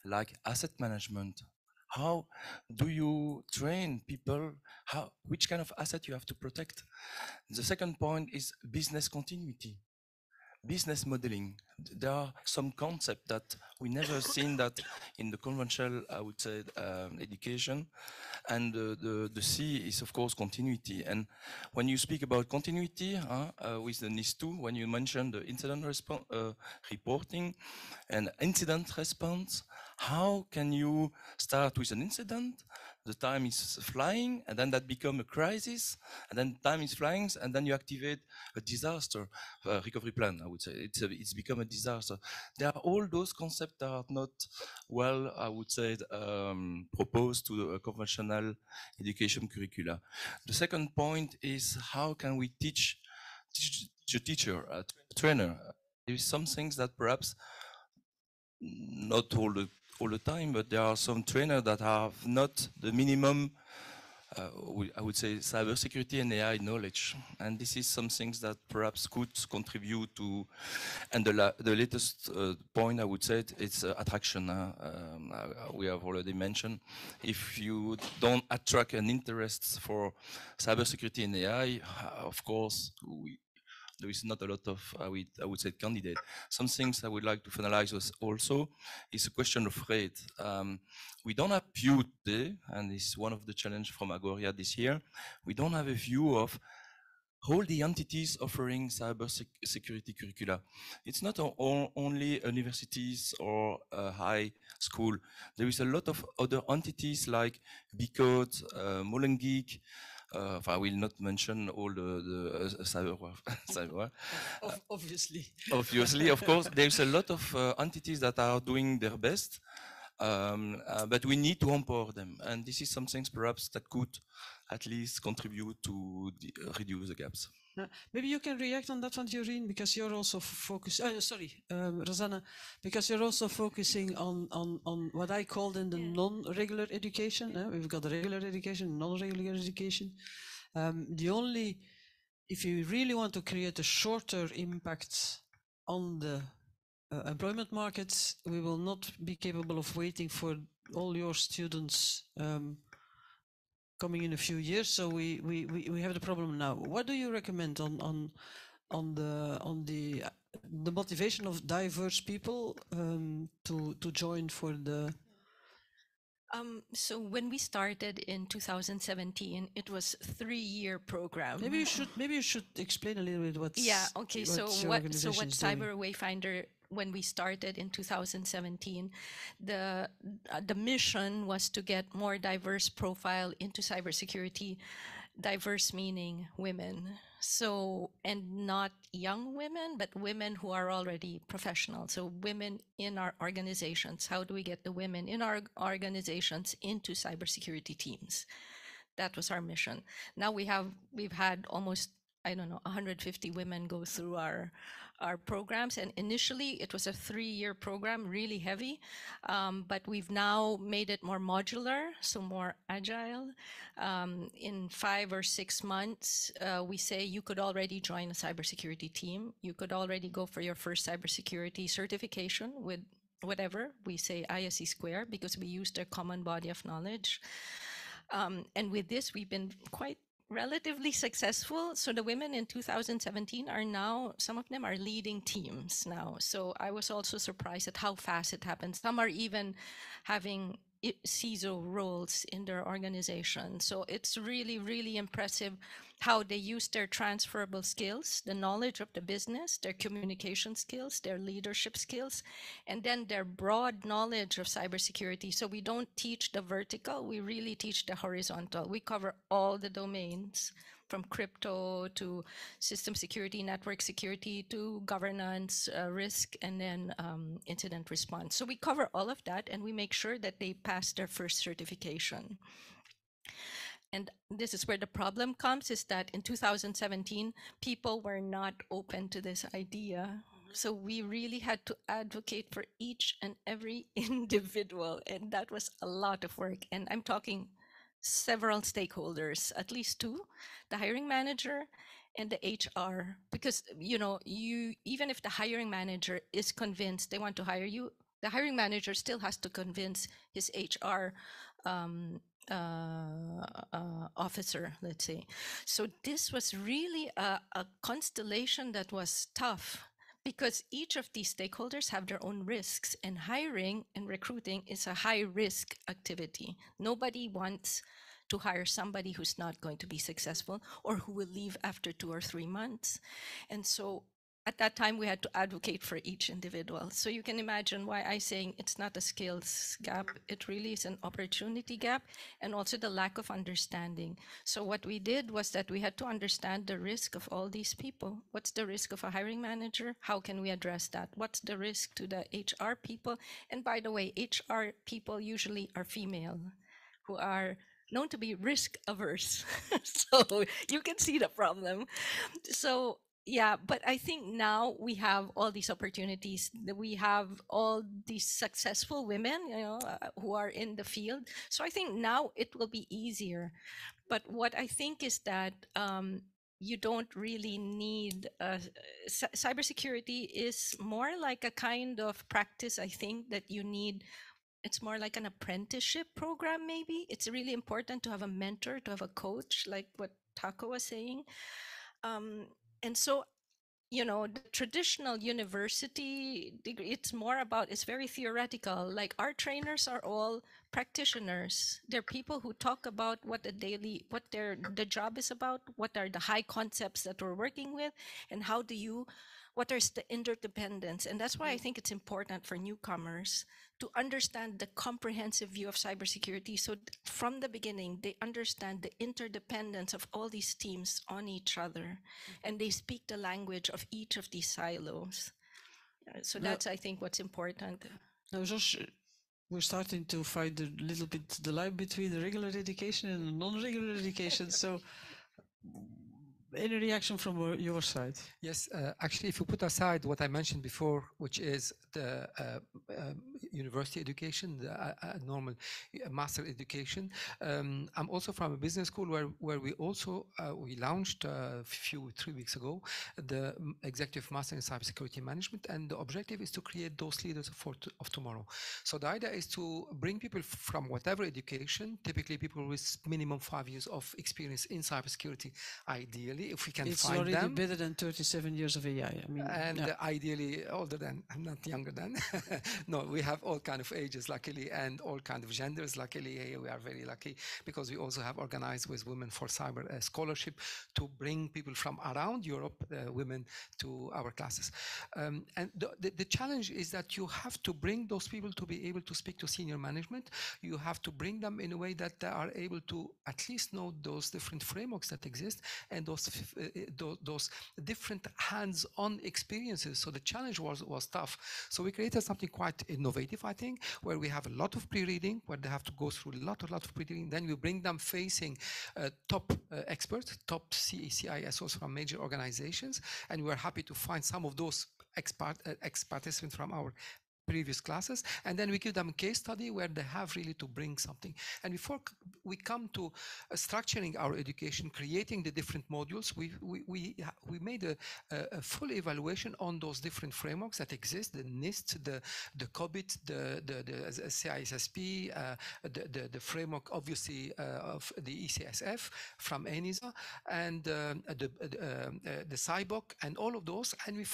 like asset management. How do you train people? Which kind of asset you have to protect? The second point is business continuity, business modeling. There are some concepts that we never seen that in the conventional, I would say, education. And the C is, of course, continuity. And when you speak about continuity with the NIS2, when you mention the incident reporting and incident response, how can you start with an incident? The time is flying, and then that becomes a crisis, and then time is flying, and then you activate a disaster recovery plan. I would say it's become a disaster. There are all those concepts that are not well, I would say, proposed to the conventional education curricula. The second point is how can we teach a teacher, a trainer? There is some things that perhaps not all the time, but there are some trainers that have not the minimum, I would say, cybersecurity and AI knowledge. And this is some things that perhaps could contribute to, and the latest point I would say, it's attraction. We have already mentioned, if you don't attract an interest for cybersecurity and AI, of course, there is not a lot of, I would say, candidate. Some things I would like to finalize also is a question of rate. We don't have view today, and this is one of the challenges from Agoria this year. We don't have a view of all the entities offering cyber security curricula. It's not only universities or high school. There is a lot of other entities like Bcode, Molengeek. I will not mention all the cyber. Obviously. Obviously, of course, there's a lot of entities that are doing their best, but we need to empower them. And this is some things perhaps that could at least contribute to reduce the gaps. Maybe you can react on that one, Jorien, because you're also focused. Rosanna, because you're also focusing on what I called in the non-regular education. We've got the regular education, non-regular education. If you really want to create a shorter impact on the employment markets, we will not be capable of waiting for all your students coming in a few years. So we have the problem now. What do you recommend on the motivation of diverse people to join for the? So when we started in 2017, it was a 3-year program. Maybe you should explain a little bit what's. Yeah. Okay. So what Cyber doing. Wayfinder, when we started in 2017, the mission was to get more diverse profile into cybersecurity. Diverse meaning women. So, and not young women, but women who are already professional. So women in our organizations. How do we get the women in our organizations into cybersecurity teams? That was our mission. Now we've had almost, 150 women go through our programs. And initially it was a 3-year program, really heavy. But we've now made it more modular, so more agile. In 5 or 6 months, we say you could already join a cybersecurity team. You could already go for your first cybersecurity certification with whatever. We say ISE Square because we used a common body of knowledge. And with this, we've been quite relatively successful. So the women in 2017 are now, some of them are leading teams now. So I was also surprised at how fast it happened. Some are even having CISO roles in their organization. So it's really, really impressive how they use their transferable skills, the knowledge of the business, their communication skills, their leadership skills, and then their broad knowledge of cybersecurity. So we don't teach the vertical, we really teach the horizontal. We cover all the domains from crypto to system security, network security, to governance, risk, and then incident response. So we cover all of that, and we make sure that they pass their first certification. And this is where the problem comes, is that in 2017, people were not open to this idea. So we really had to advocate for each and every individual, and that was a lot of work. And I'm talking several stakeholders, at least two, the hiring manager and the HR, because even if the hiring manager is convinced they want to hire you, the hiring manager still has to convince his HR officer, let's say. So this was really a constellation that was tough, because each of these stakeholders have their own risks, and hiring and recruiting is a high risk activity. Nobody wants to hire somebody who's not going to be successful or who will leave after 2 or 3 months. And so at that time, we had to advocate for each individual. So you can imagine why I'm saying it's not a skills gap. It really is an opportunity gap, and also the lack of understanding. So what we did was that we had to understand the risk of all these people. What's the risk of a hiring manager? How can we address that? What's the risk to the HR people? And by the way, HR people usually are female, who are known to be risk averse. So you can see the problem. So yeah, but I think now we have all these opportunities. We have all these successful women, who are in the field. So I think now it will be easier. But what I think is that you don't really need cybersecurity is more like a kind of practice. I think that you need. It's more like an apprenticeship program, maybe. It's really important to have a mentor, to have a coach, like what Taco was saying. And so, the traditional university degree, it's very theoretical. Like, our trainers are all practitioners. They're people who talk about what the job is about, what are the high concepts that we're working with, and what is the interdependence. And that's why I think it's important for newcomers to understand the comprehensive view of cybersecurity. So from the beginning, they understand the interdependence of all these teams on each other, and they speak the language of each of these silos. So that's, I think, what's important. Now, Josh, we're starting to find a little bit the line between the regular education and non-regular education. So any reaction from your side? Yes, actually, if you put aside what I mentioned before, which is the university education, the normal master education, I'm also from a business school where we also we launched 3 weeks ago the executive master in cybersecurity management, and the objective is to create those leaders of tomorrow. So the idea is to bring people from whatever education, typically people with minimum 5 years of experience in cybersecurity, ideally, if we can it's find already them. Better than 37 years of AI. I mean, and ideally older than, not younger than. No, we have all kind of ages, luckily, and all kind of genders. Luckily, we are very lucky because we also have organized with Women for Cyber a scholarship to bring people from around Europe, women, to our classes. And the challenge is that you have to bring those people to be able to speak to senior management. You have to bring them in a way that they are able to at least know those different frameworks that exist and those different hands-on experiences. So the challenge was tough. So we created something quite innovative, I think, where we have a lot of pre-reading, where they have to go through a lot of pre-reading. Then we bring them facing top experts, top CISOs from major organizations, and we're happy to find some of those ex-participants from our previous classes, and then we give them a case study where they have really to bring something. And before we come to structuring our education, creating the different modules, we made a full evaluation on those different frameworks that exist: the NIST, the COBIT, the CISSP, the framework, obviously, of the ECSF from ENISA, and the CyBOK, and all of those. And we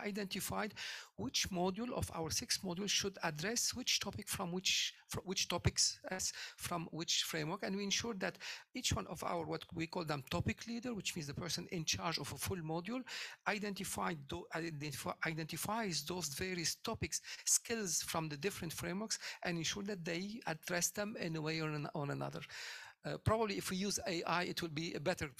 identified which module of our 6 modules should address which topic from which topics from which framework, and we ensured that each one of our, what we call them, topic leader, which means the person in charge of a full module, identifies those various topics, skills from the different frameworks, and ensure that they address them in a way or on another. Probably if we use AI, it will be a better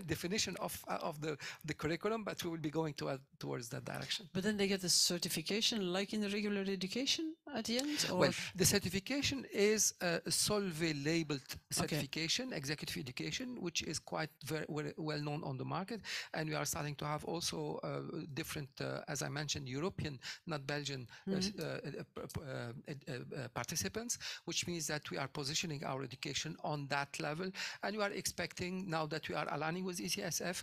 definition of the curriculum, but we will be going towards that direction. But then they get a certification like in the regular education at the end? Or? Well, the certification is a Solvay labeled certification, executive education, which is quite very well known on the market. And we are starting to have also different, as I mentioned, European, not Belgian, participants, which means that we are positioning our education on that level. And we are expecting, now that we are aligning with ECSF,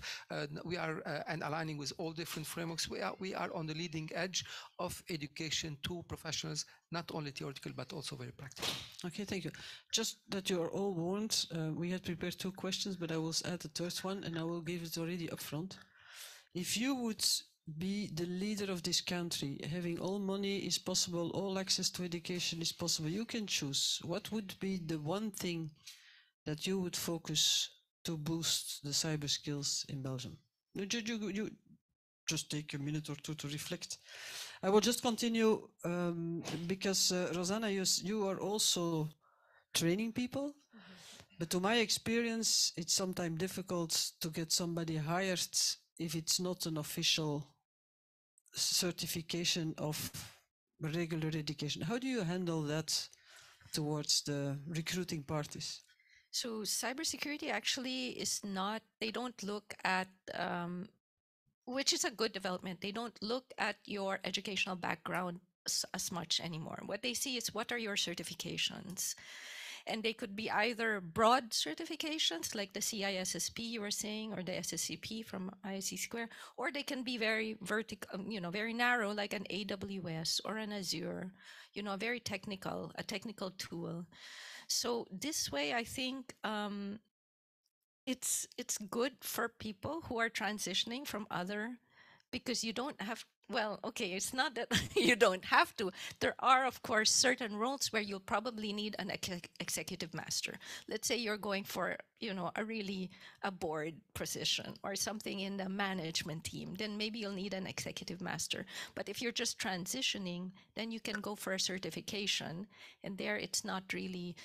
we are and aligning with all different frameworks, we are on the leading edge of education to professionals, not only theoretical, but also very practical. Okay, thank you. Just that you are all warned, we had prepared 2 questions, but I will add a 3rd one, and I will give it already up front. If you would be the leader of this country, having all money is possible, all access to education is possible, you can choose. What would be the one thing that you would focus to boost the cyber skills in Belgium? You just take a minute or 2 to reflect. I will just continue because Rosanna, you are also training people, but to my experience, it's sometimes difficult to get somebody hired if it's not an official certification of regular education. How do you handle that towards the recruiting parties? So cybersecurity actually is not, they don't look at, which is a good development. They don't look at your educational background as much anymore. What they see is what are your certifications? And they could be either broad certifications like the CISSP you were saying, or the SSCP from ISC Square, or they can be very vertical, very narrow, like an AWS or an Azure, a very technical, a technical tool. So this way, I think it's good for people who are transitioning from other, because you don't have, well, okay, it's not that you don't have to. There are, of course, certain roles where you'll probably need an executive master. Let's say you're going for, a board position or something in the management team, then maybe you'll need an executive master. But if you're just transitioning, then you can go for a certification, and there it's not really,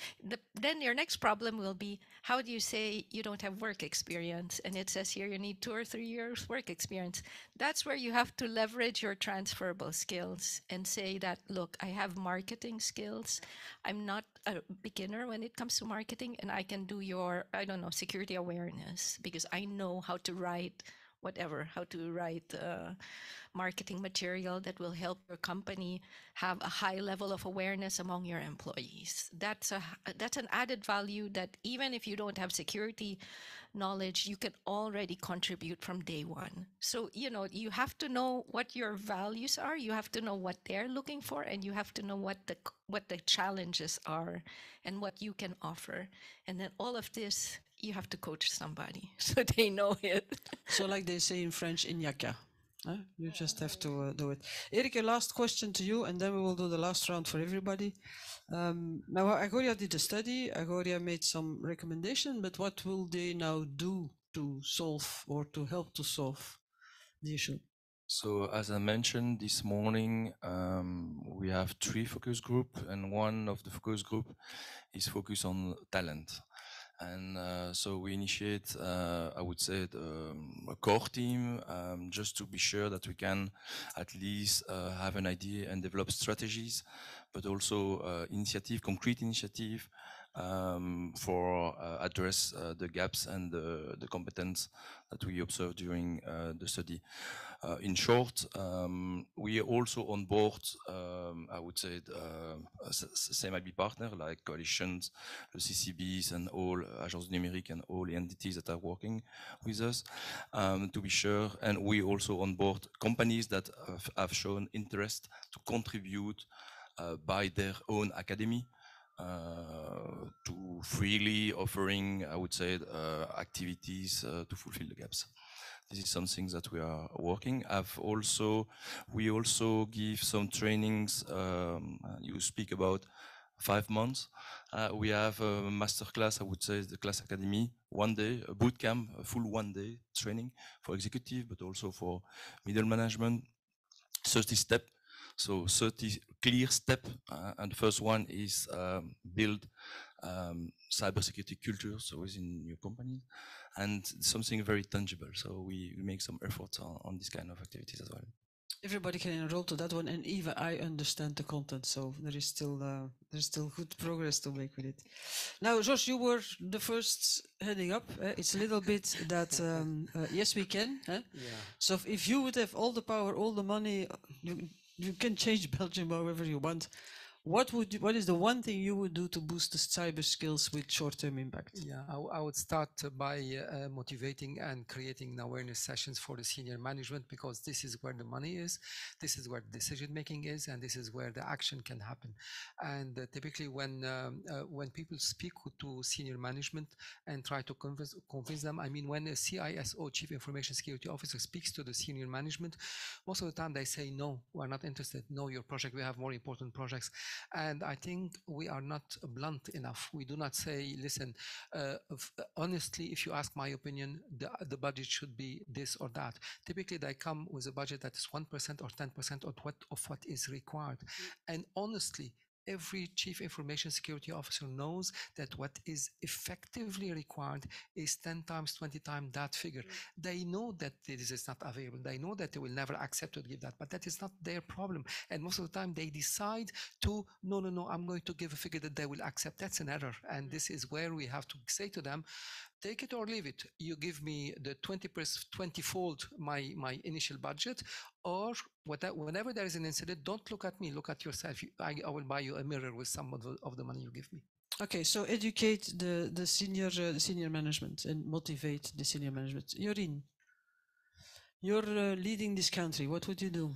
then your next problem will be, how do you say you don't have work experience? And it says here you need 2 or 3 years work experience. That's where you have to leverage your transferable skills and say that, look, I have marketing skills. I'm not a beginner when it comes to marketing, and I can do your, security awareness, because I know how to write marketing material that will help your company have a high level of awareness among your employees. That's an added value that even if you don't have security knowledge, you can already contribute from day one. So, you have to know what your values are, you have to know what they're looking for, and you have to know what the challenges are and what you can offer. And then all of this, you have to coach somebody so they know it. So like they say in French, inyaka. You just have to do it. Erik, a last question to you, and then we will do the last round for everybody. Now, Agoria did a study. Agoria made some recommendation, but what will they now do to solve or to help to solve the issue? So as I mentioned this morning, we have 3 focus groups, and one of the focus group is focused on talent. And so we initiate, I would say, a core team, just to be sure that we can at least have an idea and develop strategies, but also concrete initiative for address the gaps and the competence that we observed during the study. In short, we also on board, I would say, same IB partner like coalitions, the CCBs, and all agences numériques and all the entities that are working with us to be sure. And we also on board companies that have shown interest to contribute by their own academy to freely offering, I would say, activities to fulfill the gaps. This is something that we are working. We also give some trainings. You speak about 5 months. We have a masterclass, I would say, the class academy, 1 day, a boot camp, a full 1 day training for executive, but also for middle management, 30 steps. So 30 clear steps, and the first one is build cybersecurity cultures within your company, and something very tangible. So we make some efforts on this kind of activities as well. Everybody can enroll to that one, and Eva, I understand the content, so there's still good progress to make with it. Now, Josh, you were the first heading up. It's a little bit that yes, we can. Yeah. So if you would have all the power, all the money, you can change Belgium however you want. What is the one thing you would do to boost the cyber skills with short-term impact? Yeah, I would start by motivating and creating awareness sessions for the senior management, because this is where the money is, this is where the decision making is, and this is where the action can happen. And typically, when people speak to senior management and try to convince them, I mean, when a CISO, Chief Information Security Officer, speaks to the senior management, most of the time they say, no, we're not interested. No, your project, we have more important projects. And I think we are not blunt enough. We do not say, listen, honestly, if you ask my opinion, the budget should be this or that. Typically, they come with a budget that is 1% or 10% of what is required. And honestly, every chief information security officer knows that what is effectively required is 10 times, 20 times that figure. They know that this is not available. They know that they will never accept to give that, but that is not their problem. And most of the time they decide to, no, I'm going to give a figure that they will accept. That's an error. And this is where we have to say to them, take it or leave it. You give me the 20-fold my initial budget, or whenever there is an incident, don't look at me, look at yourself. I will buy you a mirror with some of the money you give me. Okay, so educate the senior management and motivate the senior management. Jorien, you're leading this country. What would you do?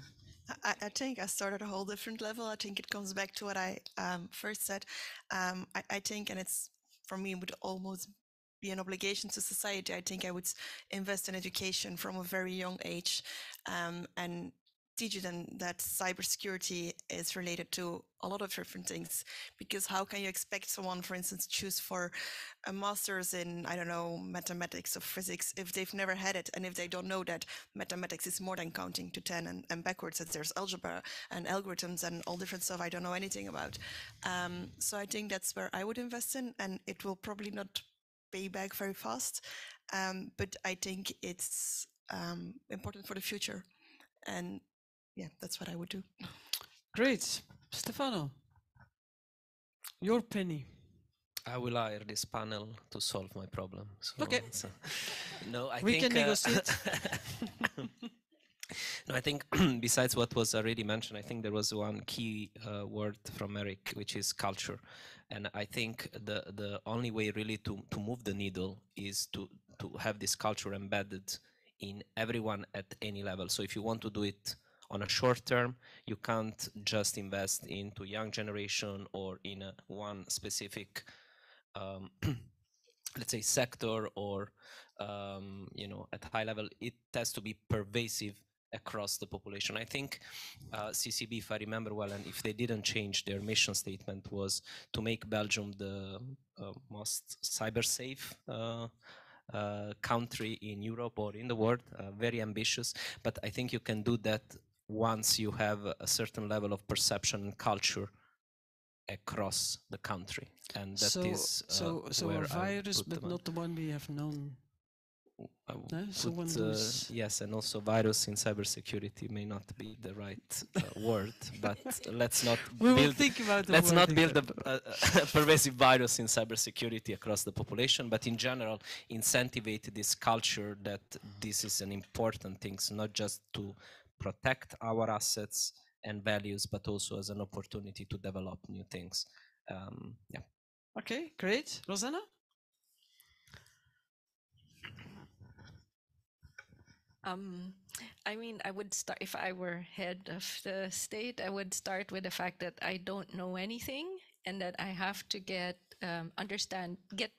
I think I start at a whole different level. I think it comes back to what I first said. I think, and it's for me, it would almost be an obligation to society. I think I would invest in education from a very young age, and teach them that cybersecurity is related to a lot of different things. Because how can you expect someone, for instance, choose for a master's in, I don't know, mathematics or physics if they've never had it, and if they don't know that mathematics is more than counting to 10 and backwards, that there's algebra and algorithms and all different stuff I don't know anything about. So I think that's where I would invest in, and it will probably not pay back very fast, but I think it's important for the future. And yeah, that's what I would do. Great. Stefano, your penny. I will hire this panel to solve my problem. So, okay. No, I we think can negotiate. No, I think besides what was already mentioned, I think there was one key word from Eric, which is culture. And I think the only way really to move the needle is to have this culture embedded in everyone at any level. So if you want to do it on a short term, you can't just invest into young generation or in one specific, let's say, sector, or at high level. It has to be pervasive across the population. I think CCB, if I remember well, and if they didn't change their mission statement, was to make Belgium the most cyber safe country in Europe or in the world. Very ambitious, but I think you can do that once you have a certain level of perception and culture across the country, and that is so a virus, but not the one we have known. Yes, and also virus in cybersecurity may not be the right word, but let's not build a pervasive virus in cybersecurity across the population, but in general incentivate this culture that this is an important thing, so not just to protect our assets and values, but also as an opportunity to develop new things. Yeah. Okay, great. Rosanna? I mean, I would start, if I were head of the state, I would start with the fact that I don't know anything, and that I have to get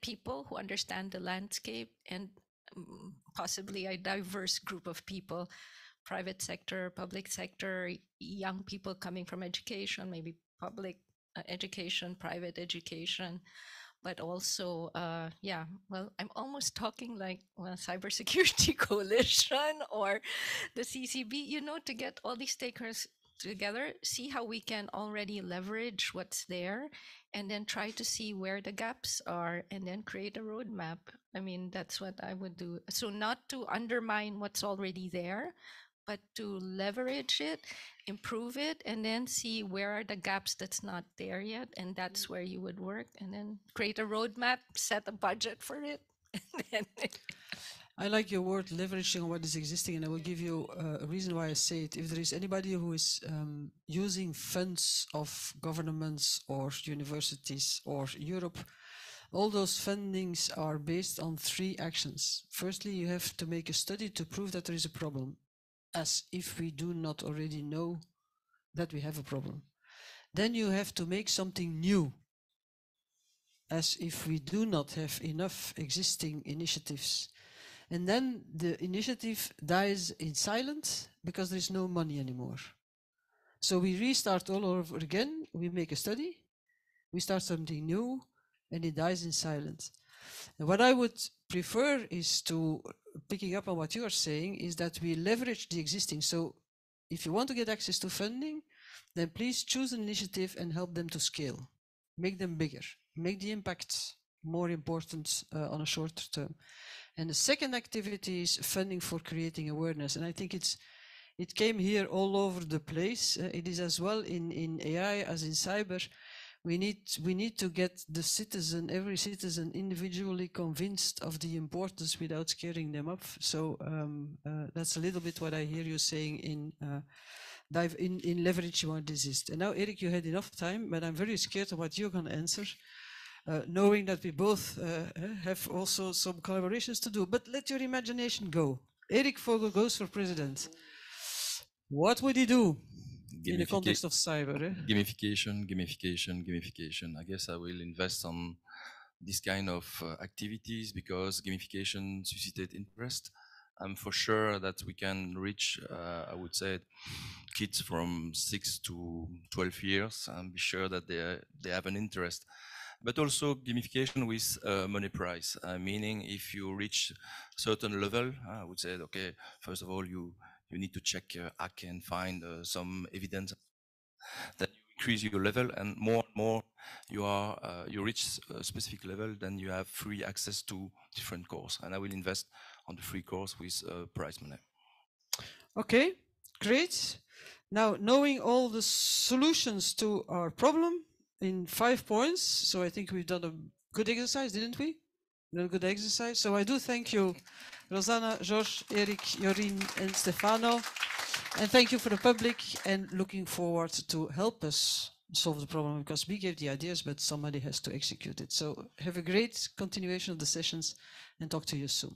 people who understand the landscape, and possibly a diverse group of people, private sector, public sector, young people coming from education, maybe public education, private education, but also, I'm almost talking like cybersecurity coalition or the CCB, to get all these together, see how we can already leverage what's there, and then try to see where the gaps are, and then create a roadmap. I mean, that's what I would do. So not to undermine what's already there, but to leverage it, improve it, and then see where are the gaps that's not there yet, and that's where you would work, and then create a roadmap, set a budget for it. I like your word leveraging on what is existing, and I will give you a reason why I say it. If there is anybody who is using funds of governments or universities or Europe, all those fundings are based on 3 actions. Firstly, you have to make a study to prove that there is a problem, as if we do not already know that we have a problem. Then you have to make something new, as if we do not have enough existing initiatives. And then the initiative dies in silence because there is no money anymore. So we restart all over again, we make a study, we start something new, and it dies in silence. And what I would prefer is to, picking up on what you are saying, is that we leverage the existing. So if you want to get access to funding, then please choose an initiative and help them to scale. Make them bigger, make the impact more important on a shorter term. And the second activity is funding for creating awareness. And I think it came here all over the place. It is as well in AI as in cyber. We need to get the citizen, every citizen individually convinced of the importance without scaring them up. So that's a little bit what I hear you saying in leveraging what this is. And now, Eric, you had enough time, but I'm very scared of what you're going to answer. Knowing that we both have also some collaborations to do, but let your imagination go. Eric Vogel goes for president. What would he do in the context of cyber? Gamification, gamification, gamification. I guess I will invest on this kind of activities because gamification suscited interest. I'm for sure that we can reach, I would say, kids from 6 to 12 years and be sure that they have an interest. But also gamification with money price, meaning if you reach a certain level, I would say, okay, first of all, you need to check hack and find some evidence that you increase your level, and more you reach a specific level, then you have free access to different courses. And I will invest on the free course with prize money. Okay, great. Now, knowing all the solutions to our problem, in 5 points. So I think we've done a good exercise, didn't we? A good exercise. So I do thank you, Rosanna, George, Eric, Jorien, and Stefano. And thank you for the public, and looking forward to help us solve the problem, because we gave the ideas, but somebody has to execute it. So have a great continuation of the sessions and talk to you soon.